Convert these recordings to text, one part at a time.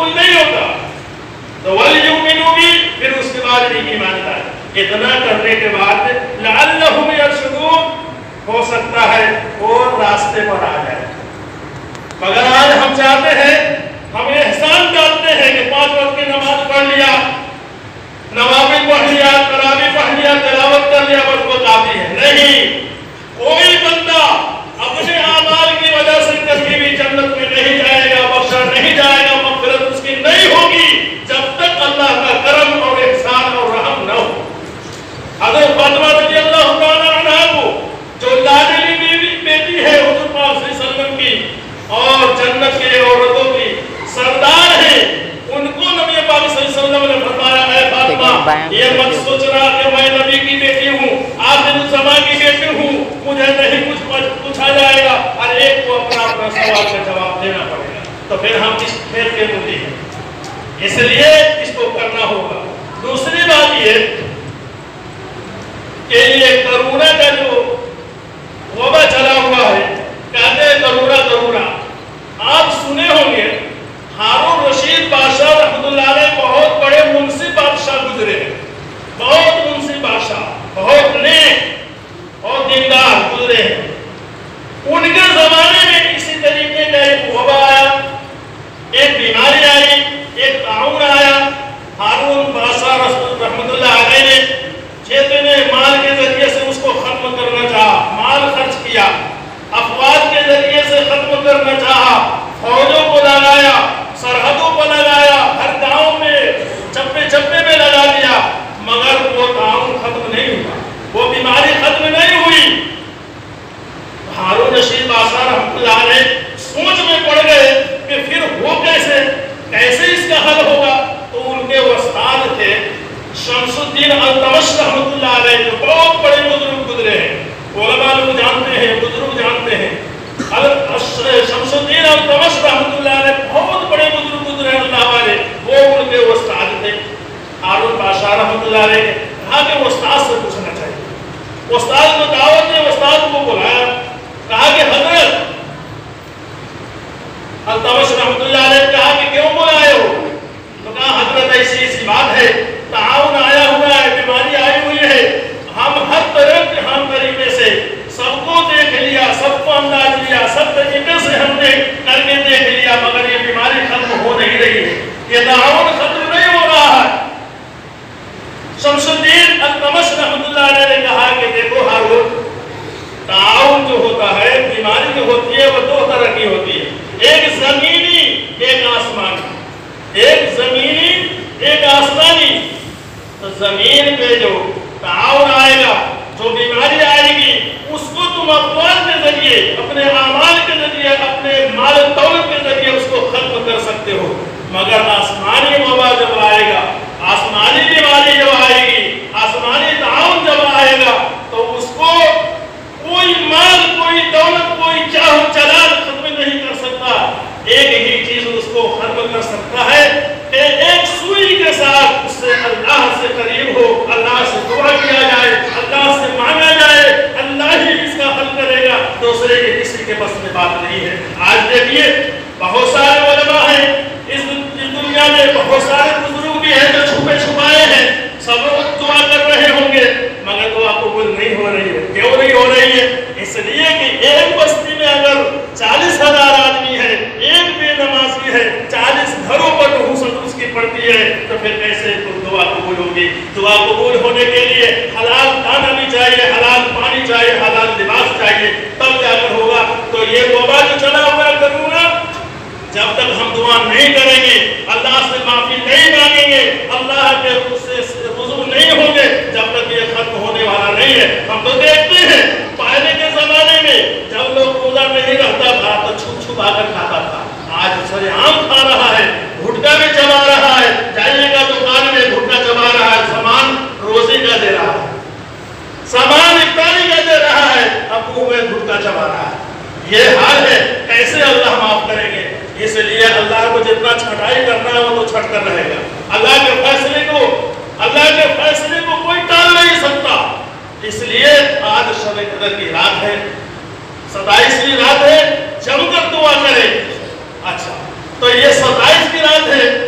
قبول نہیں ہوتا تو وَلْيُؤْمِنُوا بِي پھر اس کے بعد بھی ایمان لائے۔ اتنا کرنے کے بعد لَعَلَّهُمْ يَرْشُدُونَ ہو سکتا ہے وہ راستے پر آ جائے۔ مگر آج ہم چاہتے ہیں، ہم احسان کرتے ہیں کہ 5 وقت کی نماز پڑھ لیا، نوافل پڑھ لیا، تراویح پڑھ لیا، تلاوت کر لیا، بس وہ کافی ہے۔ نہیں، کوئی بندہ اپنے اعمال کی وجہ سے کبھی بھی جنت میں نہیں جائے گا، بخشا نہیں جائے گا، مغفرت اس کی نہیں ہوگی جب تک اللہ کا کرم اور احسان اور رحم نہ ہو۔ حضرت فاطمہ رضی اللہ تعالیٰ عنہا کو جو لاڈلی بیٹی ہے حضور پاک صلی اللہ علیہ وسلم کی اور جنت کے عورتوں کی سردار ہے، ان کو نبی پاک صلی اللہ علیہ وسلم نے فرمایا اے فاطمہ یہ مت سوچنا کہ میں نبی کی بیٹی ہوں، آخر الزمان کی بیٹی ہوں، مجھے نہیں کچھ پوچھا جائے گا، ہر ایک کو اپنا اپنا سوال کا جواب دینا پڑے گا۔ تو پھر ہم اس خیر کے مدعی ہیں، اس لیے اس کو کرنا ہوگا۔ دوسری بات یہ کہ یہ کرونا کا جو وبا چلا ہوا ہے، کہتے ہیں کرونا، آپ سنے ہوں گے ہارون رشید بادشاہ رحمۃ اللہ علیہ بہت بڑے منصف بادشاہ گزرے ہیں، بہت منصف بادشاہ، بہت نیک اور دیندار گزرے ہیں۔ ان کے زمانے میں اسی طریقے کا ایک وبا آیا، ایک بیماری آئی، ایک طاعون آیا۔ ہارون بادشاہ رحمۃ اللہ علیہ نے جتنے مال کے ذریعے سے اس کو ختم کرنا چاہا، مال خرچ کیا، افواج کے ذریعے سے ختم کرنا چاہا، فوجوں کو لگایا، سرحدوں کو لگایا، ہر گاؤں میں چپے چپے میں لگا دیا، مگر وہ طاعون ختم نہیں ہوا، وہ بیماری ختم نہیں ہوئی۔ ہارون رشید بادشاہ رحمۃ اللہ علیہ سوچ میں پڑ گئے کہ پھر وہ کیسے اس کا حل ہوگا۔ تو ان کے استاد تھے شمس الدین التمش رحمۃ اللہ علیہ، جو بہت بڑے بزرگ گزرے ہیں، علماء لوگ جانتے ہیں، بزرگ جانتے ہیں۔ شمس الدین التمش رحمۃ اللہ علیہ بہت بڑے بزرگ گزرے ہیں اللہ والے، وہ ان کے استاد تھے۔ ہارون بادشاہ رحمۃ اللہ علیہ نے کہا کہ استاد سے پوچھنا چاہیے۔ استاد کو دعوت دی، استاد کو بلایا، کہا کہ حضرت التمش رحمۃ اللہ علیہ نے کہا کہ کیوں بلائے ہو؟ تو کہا حضرت ایسی بات ہے، تعاون آیا ہوا ہے، بیماری آئی ہوئی ہے، ہم ہر طرح کے ہم طریقے سے سب کو دیکھ لیا، سب کو انداز لیا، سب طریقے سے ہم نے کر کے دیکھ لیا، مگر یہ بیماری ختم ہو نہیں رہی ہے، یہ تعاون ختم نہیں ہو رہا ہے۔ شمس الدین التمش رحمۃ اللہ علیہ نے کہا کہ دیکھو ہارون، تعاون جو ہوتا ہے، بیماری جو ہوتی ہے وہ 2 طرح کی ہوتی ہے، ایک زمینی ایک آسمانی، ایک زمینی ایک آسمانی۔ تو زمین پہ جو تعاون آئے گا، جو بیماری آئے گی، اس کو تم اقوال کے ذریعے، اپنے اعمال کے ذریعے، اپنے مال و دولت کے ذریعے اس کو ختم کر سکتے ہو، مگر آسمانی وبا جب آئے گا، آسمانی بیماری جب آئے گی، آسمانی تعاون جب آئے گا، تو اس کو کوئی مال، کوئی دولت، کوئی چاہو چلال ختم نہیں کر سکتا۔ ایک ہی چیز اس کو ختم کر سکتا ہے کہ ایک سوئی کے ساتھ اس سے اللہ سے قریب ہو، اللہ سے دعا کیا جائے، اللہ سے مانگا جائے، اللہ ہی اس کا حل کرے گا، دوسرے کے کسی کے بس میں بات نہیں ہے۔ آج دیکھیے بہت سارے علماء ہیں اس دنیا میں، بہت سارے بزرگ بھی ہیں جو چھپے چھپائے ہیں، سب لوگ دعا کر رہے ہوں گے، مگر دعا قبول نہیں ہو رہی ہے۔ کیوں نہیں ہو رہی ہے؟ اس لیے کہ ایک بستی میں اگر 40,000 آدمی ہے، ایک بے نمازی ہے، 40 گھروں پر نحوست اس کی پڑتی ہے، تو پھر کیسے دعا قبول ہوگی؟ دعا قبول ہونے کے لیے حلال کھانا بھی چاہیے، حلال پانی چاہیے، حلال لباس چاہیے، تب جا کر ہوگا۔ تو یہ وبا جو چلا ہوا کروں گا، جب تک ہم دعا نہیں کریں گے، اللہ سے معافی نہیں مانگیں گے، اللہ کے رجوع نہیں ہوں گے، جب تک یہ ختم ہونے والا نہیں ہے۔ ہم تو دیکھتے ہیں پہلے کے زمانے میں جب لوگ روزہ نہیں رہتا تھا تو چھپ چھپا کر کھاتا تھا، آج سرعام کھا رہا ہے، گھٹکا بھی چبا رہا ہے، جائیے گا دکان میں گھٹکا چبا رہا ہے، سامان روزی کا دے رہا ہے، سامان افطاری کا دے رہا ہے، اب وہ گھٹکا چبا رہا ہے۔ یہ حال ہے، کیسے اللہ معاف کریں گے؟ اس لیے اللہ کو جتنا چھٹائی کرنا ہے وہ تو چھٹ کر رہے گا۔ اللہ کے فیصلے کو کوئی ٹال نہیں سکتا۔ اس لیے آج شب قدر کی رات ہے، 27ویں رات ہے، جم کر دعا کریں۔ اچھا، تو یہ 27 کی رات ہے،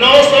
900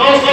900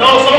900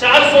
400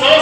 100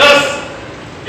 10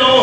9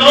9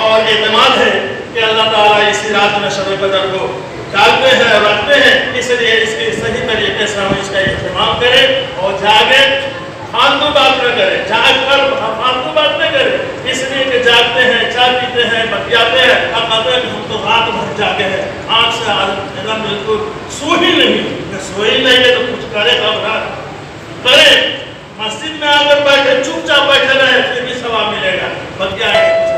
اور اعتماد ہے کہ اللہ تعالیٰ اسی رات میں شب قدر کو ڈالتے ہیں اور رکھتے ہیں، اس لیے اس کے صحیح طریقے سے ہم اس کا اہتمام کریں اور جاگیں، فالتو بات نہ کریں، جاگ کر فالتو بات نہ کریں، اس لیے کہ جاگتے ہیں، چائے پیتے ہیں، بتیاتے ہیں، اب کہتے ہیں کہ ہم تو رات بھر جاگے ہیں، آنکھ سے ایک دم بالکل سو ہی نہیں ہے تو کچھ کرے کب رات کرے، مسجد میں آ کر بیٹھے چپ چاپ بیٹھے رہے پھر بھی ثواب ملے گا، بتیا ہے